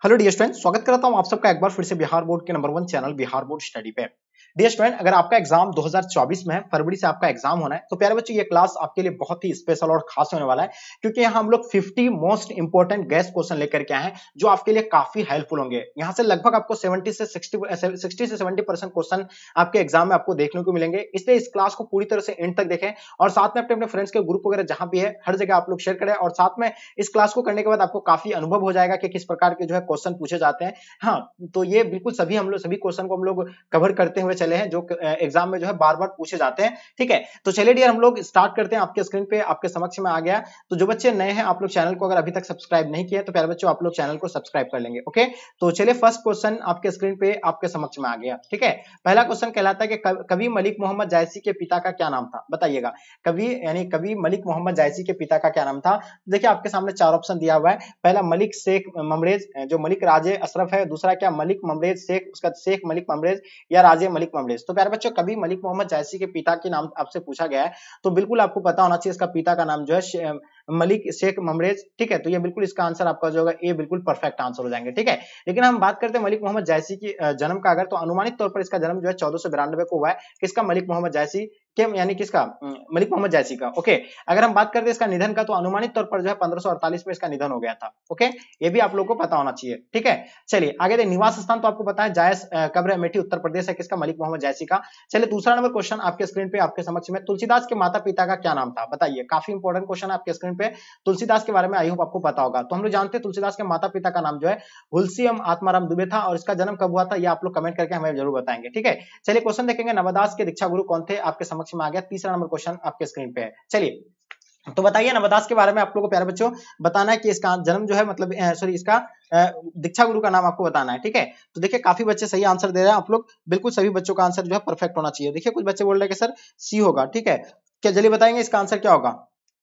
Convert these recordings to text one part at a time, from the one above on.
Hello dear student, स्वागत करता हूं आप सबका एक बार फिर से बिहार बोर्ड के number 1 channel Bihar board study पे। डियर स्टूडेंट, अगर आपका एग्जाम 2024 में है, फरवरी से आपका एग्जाम होना है, तो प्यारे बच्चों ये क्लास आपके लिए बहुत ही स्पेशल और खास होने वाला है, क्योंकि यहाँ हम लोग 50 मोस्ट इंपोर्टेंट गेस्ट क्वेश्चन लेकर के आए हैं जो आपके लिए काफी हेल्पफुल होंगे। यहाँ से लगभग आपको 70 से 70% क्वेश्चन आपके एग्जाम में आपको देखने को मिलेंगे। इसलिए इस क्लास को पूरी तरह से एंड तक देखें और साथ में अपने फ्रेंड्स के ग्रुप वगैरह जहां भी है हर जगह आप लोग शेयर करें, और साथ में इस क्लास को करने के बाद आपको काफी अनुभव हो जाएगा कि किस प्रकार के जो है क्वेश्चन पूछे जाते हैं। हाँ, तो ये बिल्कुल सभी क्वेश्चन को हम लोग कवर करते हुए चले हैं जो एग्जाम में जो है बार बार पूछे जाते हैं। ठीक है, तो चलिए डियर हम लोग स्टार्ट करते हैं। आपके स्क्रीन पे आपके समक्ष में आ गया। तो जो बच्चे नए हैं, आप लोग चैनल को अगर अभी तक सब्सक्राइब नहीं किया तो प्यारे बच्चों आप लोग चैनल को सब्सक्राइब कर लेंगे। ओके, तो चलिए फर्स्ट क्वेश्चन आपके स्क्रीन पे आपके समक्ष में आ गया। ठीक है, पहला क्वेश्चन कहलाता है कि कवि मलिक मोहम्मद जायसी के पिता का क्या नाम था? बताइएगा, कवि मलिक मोहम्मद जायसी के पिता का क्या नाम था? देखिए आपके सामने चार ऑप्शन दिया हुआ है। पहला मलिक शेख ममरेज, जो मलिक राजे अशरफ है। दूसरा क्या मलिक ममरेज शेख, उसका शेख मलिक ममरेज या राजे मलिक ममरेज। तो प्यारे बच्चों कभी मलिक मोहम्मद जायसी के पिता के नाम आपसे पूछा गया है, तो बिल्कुल आपको पता होना चाहिए इसका पिता का नाम जो है मलिक शेख ममरेज। ठीक है, तो ये बिल्कुल इसका आंसर आपका जो होगा ए बिल्कुल परफेक्ट आंसर हो जाएंगे। ठीक है, लेकिन हम बात करते हैं मलिक मोहम्मद जायसी की जन्म का, अगर तो अनुमानित तौर पर इसका जन्म जो है 1492 को हुआ है। किसका? मलिक मोहम्मद जायसी के, यानी किसका? मलिक मोहम्मद जायसी का। ओके, अगर हम बात करते हैं इसका निधन का, तो अनुमानित तौर पर जो है 1548 में इसका निधन हो गया था। ओके, ये भी आप लोगों को पता होना चाहिए। ठीक है, चलिए आगे देखिए। निवास स्थान तो आपको पता है जायस कब्र अमेठी उत्तर प्रदेश है। किसका? मलिक मोहम्मद जायसी का। चलिए दूसरा नंबर क्वेश्चन आपके स्क्रीन पे आपके समक्ष में, तुलसीदास के माता पिता का क्या नाम था? बताइए, काफी इंपॉर्टेंट क्वेश्चन है आपके स्क्रीन पे। तुलसीदास के बारे में आई होप आपको पता होगा। तो हम लोग जानते हैं तुलसीदास के माता पिता का नाम जो है हुलसी एवं आत्माराम दुबे था, और इसका जन्म कब हुआ था ये आप लोग कमेंट करके हमें जरूर बताएंगे। ठीक है, चलिए क्वेश्चन देखेंगे। नवदास के दीक्षा गुरु कौन थे? आपके समक्ष में आ गया। तीसरा नंबर क्वेश्चन आपके स्क्रीन पे है। चलिए तो बताइए नवदास के बारे में आप लोगों को प्यारे बच्चों बताना है कि इसका जन्म जो है मतलब सॉरी इसका दीक्षा गुरु का नाम आपको बताना है। ठीक है, तो देखिए काफी बच्चे सही आंसर दे रहे हैं। आप लोग बिल्कुल सभी बच्चों का आंसर जो है परफेक्ट होना चाहिए। देखिए कुछ बच्चे बोल रहे हैं कि सर सी होगा। ठीक है, क्या जल्दी बताएंगे इसका आंसर क्या होगा?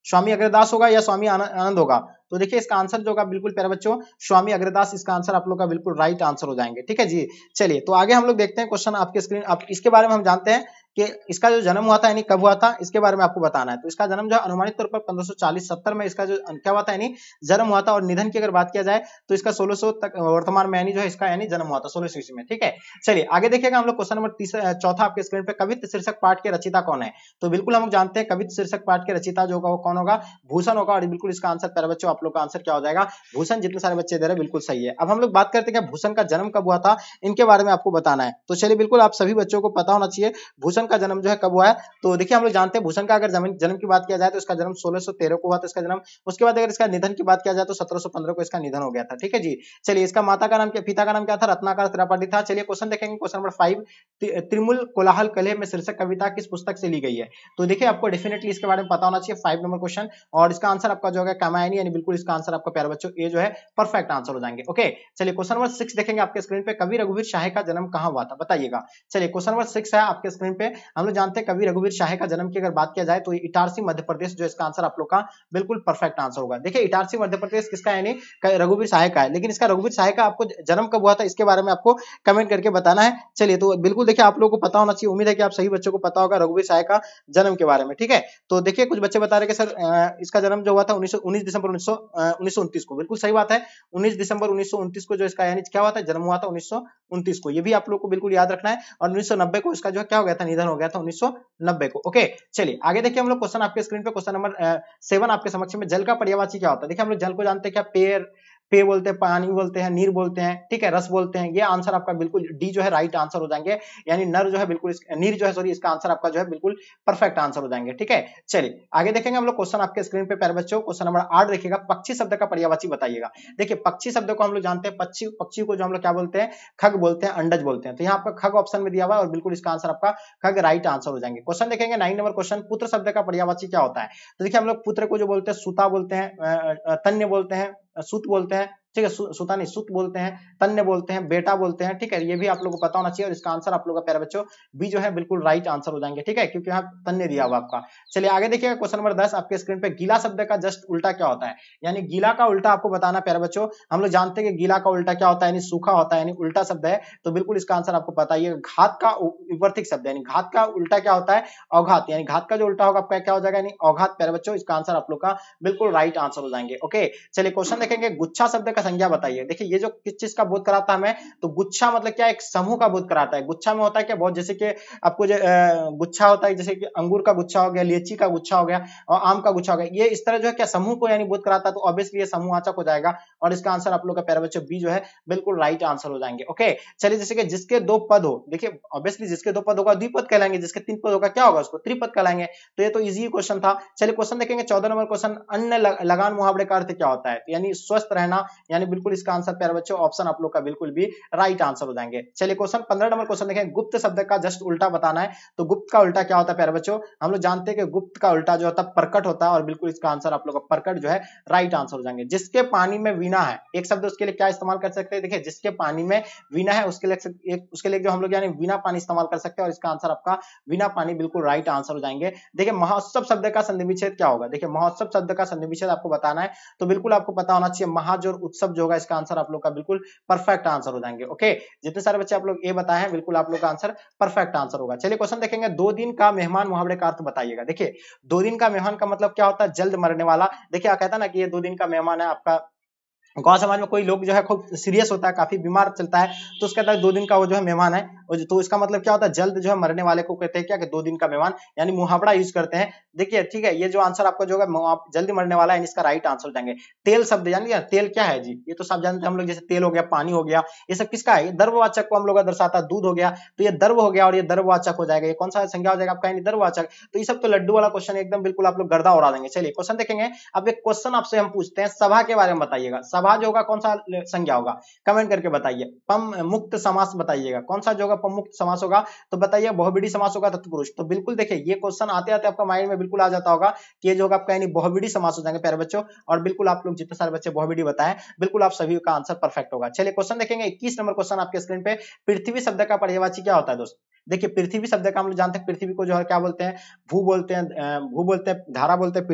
स्वामी अग्रदास होगा या स्वामी आनंद होगा? तो देखिए इसका आंसर जो होगा बिल्कुल प्यारे बच्चों स्वामी अग्रदास इसका आंसर आप लोग का बिल्कुल राइट आंसर हो जाएंगे। ठीक है जी, चलिए तो आगे हम लोग देखते हैं क्वेश्चन आपके स्क्रीन। आप इसके बारे में हम जानते हैं कि इसका जो जन्म हुआ था यानी कब हुआ था, इसके बारे में आपको बताना है। तो इसका जन्म जो है अनुमानित तौर पर 1540-70 में इसका जो क्या हुआ था यानी जन्म हुआ था, और निधन की अगर बात किया जाए तो इसका 1600 तक वर्तमान में यानी जो है इसका यानी जन्म हुआ था 1600 ईस्वी में। ठीक है, चलिए आगे देखिएगा हम लोग क्वेश्चन नंबर चौथा आपके स्क्रीन पे, कवित्त शीर्षक पाठ के रचिता कौन है? तो बिल्कुल हम लोग जानते हैं कवित्त शीर्षक पाठ के रचिता जो होगा वो कौन होगा? भूषण होगा, और बिल्कुल इसका आंसर प्यारे बच्चों आप लोग का आंसर क्या हो जाएगा? भूषण। जितने सारे बच्चे दे रहे हैं बिल्कुल सही है। अब हम लोग बात करते हैं कि भूषण का जन्म कब हुआ था, इनके बारे में आपको बताना है। तो चलिए बिल्कुल आप सभी बच्चों को पता होना चाहिए भूषण का जन्म जो है कब हुआ है। तो देखिए हम लोग जानते हैं भूषण का अगर जन्म की बात किया जाए तो इसका जन्म 1613 को हुआ था इसका जन्म। उसके बाद अगर इसका निधन की बात किया जाए तो 1715 को इसका निधन हो गया था। ठीक है जी, चलिए इसका माता का नाम क्या, पिता का नाम क्या था? रत्नाकर त्रिपाठी था। चलिए क्वेश्चन देखेंगे, क्वेश्चन नंबर 5, त्रिमूल कोलाहल कलह में शीर्षक कविता किस पुस्तक से ली गई है? तो देखिए आपको डेफिनेटली इसके बारे में पता होना चाहिए। 5 नंबर क्वेश्चन, और इसका आंसर आपका जो है कामायनी, यानी बिल्कुल इसका आंसर आपका प्यारे बच्चों ये जो है परफेक्ट आंसर हो जाएंगे। ओके, चलिए क्वेश्चन नंबर 6 देखेंगे आपके स्क्रीन पे, कवि रघुवीर शाह का जन्म कहां हुआ था? बताइएगा। चलिए क्वेश्चन नंबर 6 है आपके स्क्रीन पे। हम लोग जानते हैं कवि रघुवीर शाह का जन्म की अगर बात किया जाए तो इटारसी मध्य प्रदेश जो इसका आंसर आप लोग का बिल्कुल परफेक्ट आंसर होगा। देखिए इटारसी मध्य प्रदेश किसका यानी रघुवीर शाह का है, लेकिन इसका रघुवीर शाह का आपको जन्म कब हुआ था इसके बारे में आपको कमेंट करके बताना है। चलिए तो बिल्कुल देखिए आप लोगों को पता होना चाहिए, उम्मीद है कि आप सही बच्चों को पता होगा रघुवीर शाह का जन्म के बारे में। ठीक है, तो देखिए कुछ बच्चे बता रहे कि सर इसका जन्म जो हुआ था 19 दिसंबर 1929 को। बिल्कुल सही बात है, 19 दिसंबर 1929 को जो इसका यानी क्या हुआ था, जन्म हुआ था 1929 को। ये भी आप लोग को बिल्कुल याद रखना है। और 1990 को इसका जो क्या हो गया था, निधन हो गया था 1990 को। ओके, चलिए आगे देखिए हम लोग क्वेश्चन आपके स्क्रीन पे, क्वेश्चन नंबर 7 आपके समक्ष में, जल का पर्यायवाची क्या होता है? देखिए हम लोग जल को जानते हैं क्या, पेय बोलते हैं, पानी बोलते हैं, नीर बोलते हैं, ठीक है, रस बोलते हैं। ये आंसर आपका बिल्कुल डी जो है राइट आंसर हो जाएंगे, यानी नर जो है बिल्कुल नीर जो है सॉरी इसका आंसर आपका जो है बिल्कुल परफेक्ट आंसर हो जाएंगे। ठीक है, चलिए आगे देखेंगे हम लोग क्वेश्चन आपके स्क्रीन पे प्यारे बच्चों, क्वेश्चन नंबर 8 देखिएगा, पक्षी शब्द का पर्यायवाची बताइएगा। देखिए पक्षी शब्द को हम लोग जानते हैं, पक्षी को जो हम लोग क्या बोलते हैं, खग बोलते हैं, अंडज बोलते हैं। तो यहाँ आपका खग ऑप्शन में दिया हुआ है, और बिल्कुल इसका आंसर आपका खग राइट आंसर हो जाएंगे। क्वेश्चन देखेंगे 9 नंबर क्वेश्चन, पुत्र शब्द का पर्यायवाची क्या होता है? तो देखिए हम लोग पुत्र को जो बोलते हैं सुता बोलते हैं, तन्य बोलते हैं, सुत बोलते हैं, ठीक है, सुता नहीं सुत बोलते हैं, तन्य बोलते हैं, बेटा बोलते हैं। ठीक है, ये भी आप लोगों को पता होना चाहिए, और इसका आंसर आप लोगों का प्यारे बच्चों बी जो है बिल्कुल राइट आंसर हो जाएंगे। ठीक है, क्योंकि यहाँ तन्य दिया हुआ आपका। चलिए आगे देखिएगा क्वेश्चन नंबर 10 आपके स्क्रीन पे, गीला शब्द का जस्ट उल्टा क्या होता है? यानी गीला का उल्टा आपको बताना प्यारे बच्चों। हम लोग जानते हैं कि गीला का उल्टा क्या होता है, यानी सूखा होता है, यानी उल्टा शब्द है। तो बिल्कुल इसका आंसर आपको पता ही है, घात का विपरीत शब्द, यानी घात का उल्टा क्या होता है, अवघात, यानी घात का जो उल्टा होगा आपका क्या हो जाएगा, यानी अवघात। प्यारे बच्चों इसका आंसर आप लोग का बिल्कुल राइट आंसर हो जाएंगे। ओके, चलिए क्वेश्चन देखेंगे, गुच्छा शब्द का संज्ञा बताइए। देखिए ये जो किस चीज का बोध कराता है हमें, तो गुच्छा मतलब क्या, एक समूह का बोध कराता है। गुच्छा में होता है क्या, बहुत जैसे कि आपको जो गुच्छा होता है, जैसे कि अंगूर का गुच्छा हो गया, लीची का गुच्छा हो गया और आम का गुच्छा हो गया, ये इस तरह जो है क्या समूह को यानी बोध कराता है, तो ऑब्वियसली ये समूहवाचक हो जाएगा और इसका आंसर आप लोग का प्यारे बच्चों बी जो है बिल्कुल राइट आंसर हो जाएंगे। ओके चलिए, जैसे कि जिसके दो पद हो, देखिए ऑब्वियसली जिसके दो पद होगा द्विपद कहलाएंगे, जिसके तीन पद होगा क्या होगा, उसको त्रिपद कहलाएंगे। तो ये तो इजी क्वेश्चन था। चलिए क्वेश्चन देखेंगे 14 नंबर क्वेश्चन, अन्य लगान मुहावरे का अर्थ क्या होता है, तो यानी स्वस्थ रहना, यानी बिल्कुल इसका आंसर प्यारे बच्चों ऑप्शन आप लोग का बिल्कुल भी राइट आंसर हो जाएंगे। चलिए क्वेश्चन 15 नंबर क्वेश्चन देखें, गुप्त शब्द का जस्ट उल्टा बताना है। तो गुप्त का उल्टा क्या होता है प्यारे बच्चों, हम लोग जानते हैं कि गुप्त का उल्टा जो होता है प्रकट होता है और बिल्कुल इसका आंसर आप लोग का प्रकट जो है राइट आंसर हो जाएंगे। जिसके पानी में वीणा है, एक शब्द उसके लिए क्या इस्तेमाल कर सकते हैं, देखिए जिसके पानी में वीणा है उसके लिए जो हम लोग यानी वीणा पानी इस्तेमाल कर सकते हैं और इसका आंसर आपका वीणा पानी बिल्कुल राइट आंसर हो जाएंगे। देखिए महोत्सव शब्द का संधि विच्छेद क्या होगा, देखिए महोत्सव शब्द का संधि विच्छेद आपको बताना है, तो बिल्कुल आपको पता होना चाहिए महाजोर उत्सव जो होगा, इसका आंसर आप लोग का बिल्कुल परफेक्ट आंसर हो जाएंगे। ओके जितने सारे बच्चे आप लोग ए बताए हैं बिल्कुल आप लोग का आंसर परफेक्ट आंसर होगा। चलिए क्वेश्चन देखेंगे, 2 दिन का मेहमान मुहावरे का अर्थ बताइएगा। देखिए 2 दिन का मेहमान का मतलब क्या होता है, जल्द मरने वाला। देखिए कहता है ना कि ये 2 दिन का मेहमान है आपका, गांव समाज में कोई लोग जो है खूब सीरियस होता है, काफी बीमार चलता है, तो उसके अंदर 2 दिन का वो जो है मेहमान है, तो इसका मतलब क्या होता है, जल्द जो है मरने वाले को कहते हैं क्या, कि 2 दिन का मेहमान, यानी मुहावरा यूज करते हैं। देखिए ठीक है, ये जो आंसर आपका जो है जल्दी मरने वाला है, इसका राइट आंसर हो जाएंगे। तेल शब्द यानी तेल क्या है जी, ये तो सब जानते हैं हम लोग, जैसे तेल हो गया, पानी हो गया, ये सब किसका है, द्रववाचक को हम लोग दर्शाता है। दूध हो गया तो ये द्रव हो गया और ये द्रववाचक हो जाएगा, ये कौन सा संज्ञा हो जाएगा आपका, यानी द्रववाचक। तो ये सब तो लड्डू वाला क्वेश्चन एकदम बिल्कुल आप लोग गर्दा उड़ा देंगे। चलिए क्वेश्चन देखेंगे, अब एक क्वेश्चन आपसे हम पूछते हैं, सभा के बारे में बताइएगा। सभा जो होगा कौन सा संज्ञा होगा, कमेंट करके बताइए। पम मुक्त समास बताइएगा, कौन सा जो होगा पम मुक्त समास होगा, तो बताइए। बहुविधि समास होगा तत्पुरुष, तो बिल्कुल देखिए ये क्वेश्चन आते आते आपका माइंड में बिल्कुल आ जाता होगा कि ये जो होगा आपका यानी बहुविधि समास हो जाएंगे प्यारे बच्चों, और बिल्कुल आप लोग जितने सारे बच्चे बहुविधि बताएं बिल्कुल आप सभी का आंसर परफेक्ट होगा। चलिए क्वेश्चन देखेंगे 21 नंबर क्वेश्चन आपके स्क्रीन पे, पृथ्वी शब्द का पर्यायवाची क्या होता है दोस्त। देखिए पृथ्वी शब्द का हम लोग जानते हैं, पृथ्वी को जो है क्या बोलते हैं, भू बोलते हैं, भू बोलते हैं, धारा बोलते हैं,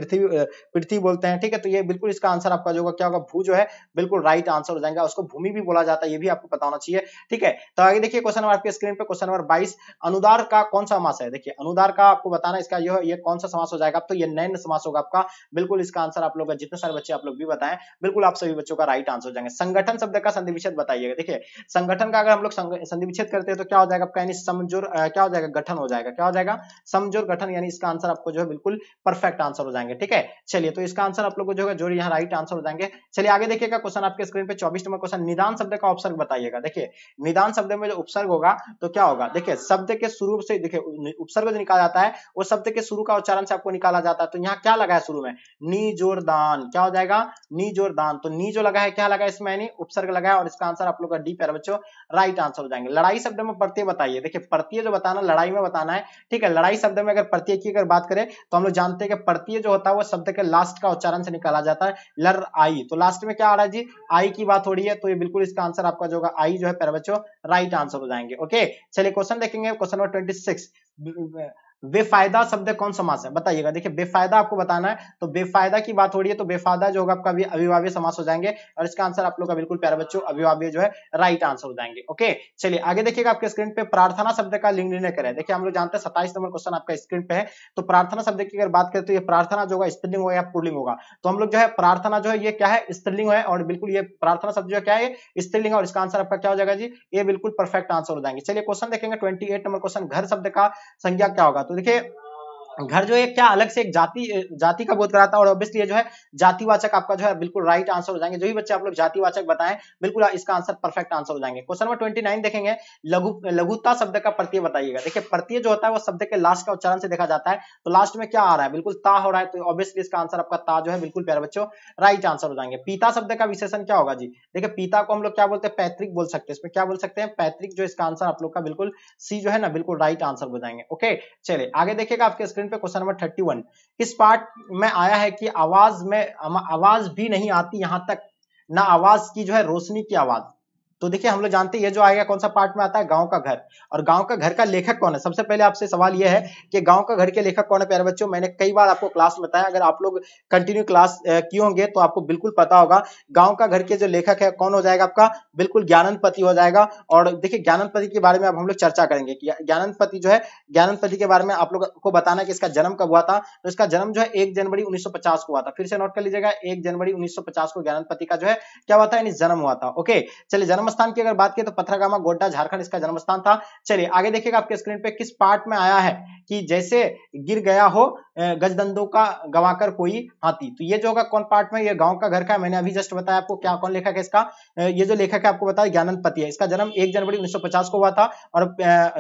पृथ्वी बोलते हैं। ठीक है, तो ये बिल्कुल इसका आंसर आपका जो होगा क्या होगा, भू जो है बिल्कुल राइट आंसर हो जाएगा। उसको भूमि भी बोला जाता है, ये भी आपको पता होना चाहिए। ठीक है, तो आगे देखिए क्वेश्चन नंबर आपके स्क्रीन पे, क्वेश्चन नंबर 22, अनुदार का कौन सा समास है। देखिए अनुदार का आपको बताना, इसका ये कौन सा समास हो जाएगा, तो ये नैन समास होगा आपका। बिल्कुल इसका आंसर आप लोग जितने सारे बच्चे आप लोग भी बताएं बिल्कुल आप सभी बच्चों का राइट आंसर हो जाएंगे। संगठन शब्द का संधि विच्छेद बताइएगा। देखिए संगठन का अगर हम लोग संधि विच्छेद करते हैं तो क्या हो जाएगा आपका, यानी समजोर क्या हो जाएगा, गठन हो जाएगा। क्या हो जाएगा, समजोर गठन, यानी इसका आंसर आपको जो है बिल्कुल परफेक्ट आंसर हो जाएंगे। ठीक है, चलिए तो इसका आंसर आप लोग को जो है जो यहाँ राइट आंसर हो जाएंगे। चलिए आगे देखिएगा क्वेश्चन आपके स्क्रीन पे 24 नंबर क्वेश्चन, निदान शब्द का उपसर्ग बताइएगा। देखिए निदान शब्द में जो उपसर्ग होगा तो क्या होगा, देखिए शब्द के शुरू से, देखिए उपसर्ग जो निकाला जाता है वो शब्द के शुरू का उच्चारण से आपको निकाला जाता है। तो यहाँ क्या लगा है शुरू में, नी जोर दान, क्या हो जाएगा, नी जोर दान। तो नी जो लगा है क्या लगा है इसमें, यानी उपसर्ग लगा है और इसका आंसर आप लोग का डी प्यारे बच्चों राइट आंसर हो जाएंगे। लड़ाई शब्द में प्रत्यय बताइए। देखिए प्रत्यय जो बताना लड़ाई में बताना है। ठीक है, लड़ाई शब्द में अगर प्रत्यय की अगर बात करें तो हम लोग जानते हैं कि प्रत्यय जो होता है वो शब्द के लास्ट का उच्चारण से निकाला जाता है। लड़ आई, तो लास्ट में क्या आ रहा है जी, आई की बात हो रही है, तो ये बिल्कुल इसका आंसर आपका जो होगा आई जो है प्यारे बच्चों राइट आंसर हो जाएंगे। ओके चलिए क्वेश्चन देखेंगे, क्वेश्चन नंबर 26, बेफायदा शब्द कौन समास है बताइएगा। देखिए बेफायदा आपको बताना है, तो बेफायदा की बात हो रही है, तो बेफायदा जो होगा आपका भी अविभाज्य समास हो जाएंगे और इसका आंसर आप लोग का बिल्कुल प्यारे बच्चों अविभाज्य जो है राइट आंसर हो जाएंगे। ओके चलिए आगे देखिएगा आपके स्क्रीन पे, प्रार्थना शब्द का लिंग निर्णय करें। देखिए हम लोग जानते हैं 27 नंबर क्वेश्चन आपका स्क्रीन पे है, तो प्रार्थना शब्द की अगर बात करें तो ये प्रार्थना जो होगा स्त्रीलिंग होगा या पुल्लिंग होगा। तो हम लोग जो है प्रार्थना जो है ये क्या है, स्त्रीलिंग है और बिल्कुल ये प्रार्थना शब्द जो क्या है स्त्रीलिंग है और इसका आंसर आपका क्या हो जाएगा जी, ये बिल्कुल परफेक्ट आंसर हो जाएंगे। चलिए क्वेश्चन देखेंगे 28 नंबर क्वेश्चन, घर शब्द का संज्ञा क्या होगा। तो देखिए घर जो है क्या अलग से एक जाति का बोध कराता है और ऑब्वियसली ये जो है जातिवाचक आपका जो है बिल्कुल राइट आंसर हो जाएंगे। जो भी बच्चे आप लोग जातिवाचक बताएं बिल्कुल इसका आंसर परफेक्ट आंसर हो जाएंगे। क्वेश्चन नंबर 29 देखेंगे, लघुता शब्द का प्रत्यय बताइएगा। देखिए प्रत्यय जो होता है वो शब्द के लास्ट का उच्चारण से देखा जाता है, तो लास्ट में क्या आ रहा है, बिल्कुल ता हो रहा है, तो ऑब्वियसली इसका आंसर आपका ता जो है बिल्कुल प्यारे बच्चों राइट आंसर हो जाएंगे। पिता शब्द का विशेषण क्या होगा जी, देखिए पिता को हम लोग क्या बोलते हैं, पैतृक बोल सकते हैं, इसमें क्या बोल सकते हैं पैतृक, जो इसका आंसर आप लोग का बिल्कुल सी जो है ना बिल्कुल राइट आंसर हो जाएंगे। ओके चलिए आगे देखिएगा आपके स्क्रीन पे क्वेश्चन नंबर 31, इस पार्ट में आया है कि आवाज भी नहीं आती, यहां तक ना आवाज की जो है रोशनी की आवाज। तो देखिए हम लोग जानते हैं ये जो आएगा कौन सा पार्ट में आता है, गांव का घर। और गांव का घर का लेखक कौन है? सबसे पहले आपसे सवाल ये है कि गांव का घर के लेखक कौन है प्यारे बच्चों। मैंने कई बार आपको क्लास में बताया, अगर आप लोग कंटिन्यू क्लास किए होंगे तो आपको बिल्कुल पता होगा। गांव का घर के जो लेखक है कौन हो जाएगा आपका, बिल्कुल ज्ञानंद हो जाएगा। और देखिए ज्ञानंद के बारे में अब हम लोग चर्चा करेंगे कि ज्ञानंद जो है, ज्ञानंद के बारे में आप लोग को बताना कि इसका जन्म कब हुआ था। तो इसका जन्म जो है 1 जनवरी 1950 को हुआ था। फिर से नोट कर लीजिएगा, 1 जनवरी 1950 को ज्ञानंद का जो है क्या हुआ था, यानी जन्म हुआ था। ओके, चलिए जन्म स्थान की अगर बात करें तो पथरागामा गोड्डा झारखंड इसका जन्म स्थान था। चलिए आगे देखिएगा आपके स्क्रीन पे किस पार्ट में आया है कि जैसे गिर गया हो गजदंडों का गवाकर कोई हाथी। तो ये जो होगा कौन पार्ट में, ये गांव का घर का। मैंने अभी जस्ट बताया आपको क्या कौन लेखक है इसका, ये जो लेखक है आपको बताया ज्ञानंद है। इसका जन्म 1 जनवरी 1950 को हुआ था और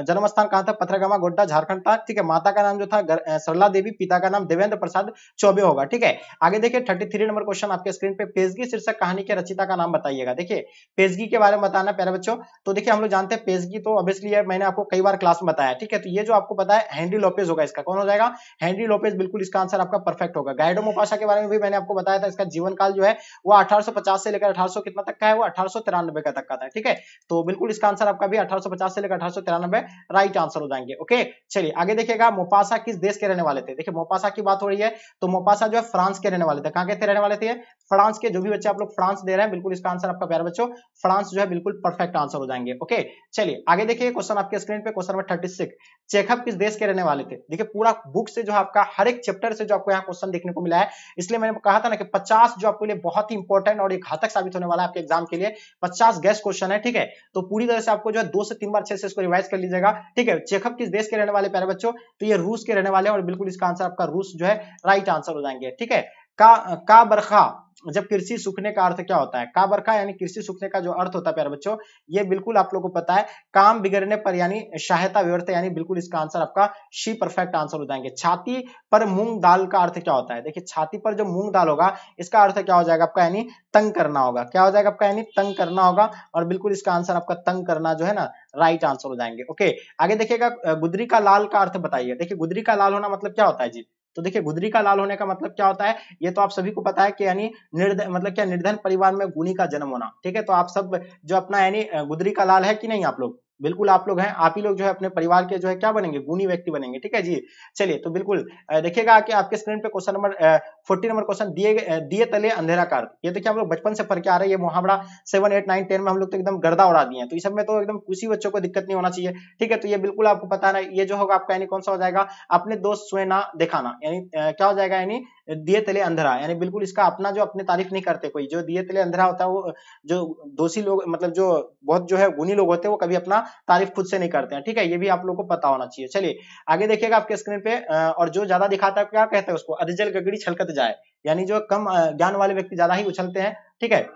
जन्म स्थान कहां था, पथरागामा गोड्डा झारखंड था। ठीक है, माता का नाम जो था सरला देवी, पिता का नाम देवेंद्र प्रसाद चौबे होगा। ठीक है, आगे देखिए 33 नंबर क्वेश्चन आपके स्क्रीन पे, पेशगी शीर्षक कहानी के रचयिता का नाम बताइएगा। देखिए पेशगी के बारे में बताना प्यारे बच्चों। तो देखिए हम लोग जानते हैं पेशगी तो ऑब्वियसली है, मैंने आपको कई बार क्लास में बताया। ठीक है, तो ये जो आपको पता है हेनरी लोपेज होगा, इसका कौन हो जाएगा, हेनरी लोपेज। बिल्कुल इसका आंसर आपका परफेक्ट होगा। गाइडो मोपासा के बारे में भी मैंने आपको बताया था, इसका जीवन काल जो है वो 1850 से लेकर 1800 कितना तक का है, वो 1893 का तक का था। ठीक है, तो बिल्कुल इसका आंसर आपका भी 1850 से लेकर 1893 राइट आंसर हो जाएंगे। ओके, चलिए आगे देखिएगा, मोपासा किस देश के रहने वाले थे। देखिए मोपासा की बात हो रही है तो मोपासा जो है फ्रांस के रहने वाले थे। कहां के थे रहने वाले थे, फ्रांस के। जो भी बच्चे आप लोग फ्रांस दे रहे हैं, बिल्कुल इसका आंसर आपका प्यारे बच्चों फ्रांस जो है बिल्कुल परफेक्ट आंसर हो जाएंगे। ओके, चलिए आगे देखिए क्वेश्चन आपके स्क्रीन पे, क्वेश्चन नंबर 36, चेखव किस देश के रहने वाले थे। देखिए पूरा बुक से जो आपका हर एक चैप्टर से जो आपको यहाँ क्वेश्चन देखने को मिला है, इसलिए मैंने कहा था ना कि 50 जो आपके लिए बहुत ही इंपॉर्टेंट और एक घातक साबित होने वाला है आपके एग्जाम के लिए। 50 गेस्ट क्वेश्चन है। ठीक है, तो पूरी तरह से आपको जो है 2 से 3 बार अच्छे से इसको रिवाइज कर लीजिएगा। ठीक है, चेखव किस देश के रहने वाले प्यारे बच्चों, तो ये रूस के रहने वाले हैं और बिल्कुल इसका आंसर आपका रूस जो है राइट आंसर हो जाएंगे। ठीक है, का बरखा जब कृषि सूखने का अर्थ क्या होता है, का बरखा यानी कृषि सूखने का जो अर्थ होता है प्यारे बच्चों, ये बिल्कुल आप लोगों को पता है, काम बिगड़ने पर यानी सहायता व्यर्थ, यानी बिल्कुल इसका आंसर आपका सी परफेक्ट आंसर हो जाएंगे। छाती पर मूंग दाल का अर्थ क्या होता है, देखिए छाती पर जो मूंग दाल होगा इसका अर्थ क्या हो जाएगा आपका, यानी तंग करना होगा। क्या हो जाएगा आपका, यानी तंग करना होगा। और बिल्कुल इसका आंसर आपका तंग करना जो है ना राइट आंसर हो जाएंगे। ओके, आगे देखिएगा, गुदरी का लाल का अर्थ बताइए। देखिए गुदरी का लाल होना मतलब क्या होता है जी, तो देखिए गुदरी का लाल होने का मतलब क्या होता है, ये तो आप सभी को पता है कि यानी मतलब क्या, निर्धन परिवार में गुणी का जन्म होना। ठीक है, तो आप सब जो अपना यानी गुदरी का लाल है कि नहीं आप लोग, बिल्कुल आप लोग हैं, आप ही लोग जो है अपने परिवार के जो है क्या बनेंगे, गुणी व्यक्ति बनेंगे। ठीक है जी, चलिए तो बिल्कुल देखिएगा कि आपके स्क्रीन पे क्वेश्चन नंबर 40 नंबर क्वेश्चन, दिए तले अंधेरा का अर्थ। ये देखिए हम लोग बचपन से पढ़ के आ रहे हैं, ये मुहावरा 7, 8, 9, 10 में हम लोग तो एकदम गर्दा उड़ा दिए हैं, तो इस सब में तो एकदम किसी बच्चों को दिक्कत नहीं होना चाहिए। ठीक है, तो ये बिल्कुल आपको पता है, ये जो होगा आपका यानी कौन सा हो जाएगा, अपने दोस्त स्वयं ना दिखाना, यानी क्या हो जाएगा, यानी दिए तले अंधेरा, यानी बिल्कुल इसका अपना जो अपने तारीफ नहीं करते कोई, जो दिए तले अंधेरा होता है वो जो दोषी लोग, मतलब जो बहुत जो है गुणी लोग होते हैं, वो कभी अपना तारीफ खुद से नहीं करते हैं। ठीक है, ये भी आप लोगों को पता होना चाहिए। चलिए आगे देखिएगा आपके स्क्रीन पे, और जो ज्यादा दिखाता है क्या कहते हैं उसको, अधजल गगड़ी छलकत जाए, यानी जो कम ज्ञान वाले व्यक्ति ज्यादा ही उछलते हैं। ठीक है,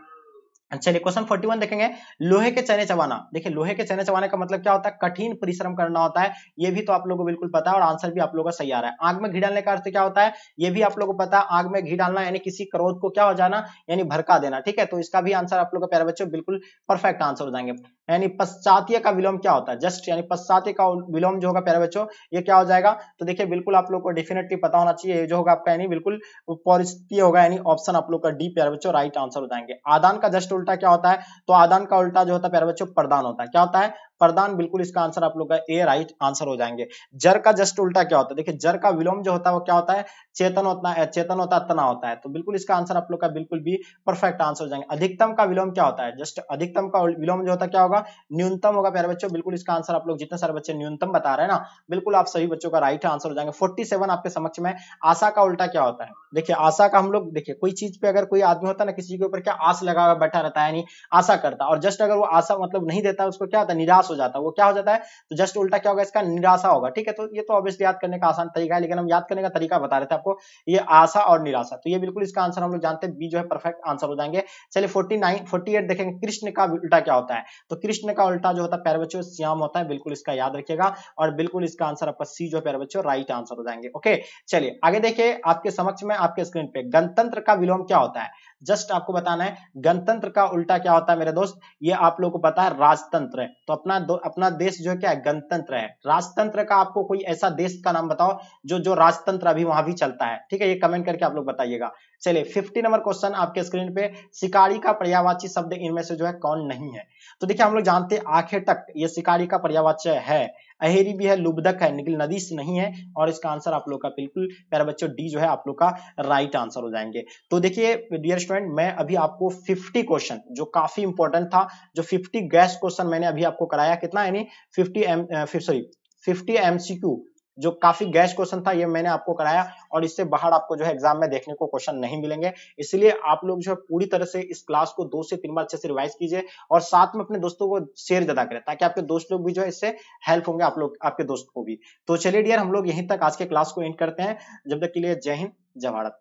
चलिए क्वेश्चन 41 देखेंगे, लोहे के चने चबाना। देखिए लोहे के चने चबाने का मतलब क्या होता है, कठिन परिश्रम करना होता है। ये भी तो आप लोगों को बिल्कुल पता है और आंसर भी आप लोगों का सही आ रहा है। आग में घी डालने का अर्थ क्या होता है, ये भी आप लोगों को पता है, आग में घी डालना यानी किसी क्रोध को क्या हो जाना, यानी भड़का देना। ठीक है, तो इसका भी आंसर आप लोगों का प्यारे बच्चों बिल्कुल परफेक्ट आंसर हो जाएंगे। यानी पश्चातीय का विलोम क्या होता है, जस्ट यानी पश्चातीय का विलोम जो होगा प्यारे बच्चों, ये क्या हो जाएगा, तो देखिए बिल्कुल आप लोग को डेफिनेटली पता होना चाहिए, ये जो होगा आपका यानी बिल्कुल परिस्थिति होगा, यानी ऑप्शन आप लोग का डी प्यारे बच्चों राइट आंसर हो जाएंगे। आदान का जस्ट उल्टा क्या होता है, तो आदान का उल्टा जो होता है प्यारे बच्चों प्रदान होता है। क्या होता है, प्रदान। बिल्कुल इसका आंसर आप लोग का ए राइट आंसर हो जाएंगे। जर का जस्ट उल्टा क्या होता है, देखिए जर का विलोम जो होता है वो क्या होता है, चेतन होता है, चेतन होता है, तना होता है। तो बिल्कुल इसका आंसर आप लोग का बिल्कुल भी परफेक्ट आंसर हो जाएंगे। अधिकतम का विलोम क्या होता है, जस्ट अधिकतम का विलोम जो होता है क्या होगा, न्यूनतम होगा प्यारे बच्चों। बिल्कुल इसका आंसर आप लोग जितने सारे बच्चे न्यूनतम बता रहे हैं ना, बिल्कुल आप सभी बच्चों का राइट आंसर हो जाएंगे। 47 आपके समक्ष में, आशा का उल्टा क्या होता है। देखिए आशा का हम लोग, देखिए कोई चीज पे अगर कोई आदमी होता है ना, किसी के ऊपर क्या आस लगा हुआ बैठा रहता है, यानी आशा करता है, और जस्ट अगर वो आशा मतलब नहीं देता है, उसको क्या होता है, निराश हो जाता है, वो क्या हो जाता है, तो जस्ट उल्टा क्या होगा, इसका निराशा होगा। ठीक है, तो ये तो ऑब्वियसली याद करने का आसान तरीका है, लेकिन हम याद करने का तरीका बता रहे थे आपको, ये आशा और निराशा। तो ये बिल्कुल इसका आंसर हम लोग जानते हैं, बी जो है परफेक्ट आंसर हो जाएंगे। चलिए 48 देखेंगे, कृष्ण का उल्टा क्या होता है, तो कृष्ण का उल्टा जो होता है प्यारे बच्चों श्याम होता है। बिल्कुल इसका याद रखिएगा, और बिल्कुल इसका आंसर आपका सी जो प्यारे बच्चों राइट आंसर हो जाएंगे। ओके, चलिए आगे देखिए आपके समक्ष में आपके स्क्रीन पे, गणतंत्र का विलोम क्या होता है। जस्ट आपको बताना है गणतंत्र का उल्टा क्या होता है मेरे दोस्त, ये आप लोगों को पता है राजतंत्र है। तो अपना देश जो है क्या है, गणतंत्र है। राजतंत्र का आपको कोई ऐसा देश का नाम बताओ जो राजतंत्र अभी वहां भी चलता है, ठीक है, ये कमेंट करके आप लोग बताइएगा। चलिए 50 नंबर क्वेश्चन आपके स्क्रीन पे, शिकारी का पर्यायवाची शब्द इनमें से जो है कौन नहीं है। तो देखिए हम लोग जानते हैं आखिर तक ये शिकारी का पर्यायवाची है, अहेरी भी है, लुबधक है, निखिल नदी से नहीं है, और इसका आंसर आप लोग का बिल्कुल प्यारे बच्चों डी जो है आप लोग का राइट आंसर हो जाएंगे। तो देखिए डियर स्टूडेंट, मैं अभी आपको 50 क्वेश्चन जो काफी इंपॉर्टेंट था, जो 50 गैस क्वेश्चन मैंने अभी आपको कराया, कितना यानी 50 एमसीक्यू जो काफी गैस क्वेश्चन था, ये मैंने आपको कराया, और इससे बाहर आपको जो है एग्जाम में देखने को क्वेश्चन नहीं मिलेंगे। इसलिए आप लोग जो है पूरी तरह से इस क्लास को 2 से 3 बार अच्छे से रिवाइज कीजिए, और साथ में अपने दोस्तों को शेयर ज्यादा करें, ताकि आपके दोस्त लोग भी जो है इससे हेल्प होंगे, आप लोग आपके दोस्त को भी। तो चलिए डियर, हम लोग यहीं तक आज के क्लास को एंड करते हैं। जब तक के लिए जय हिंद, जय भारत।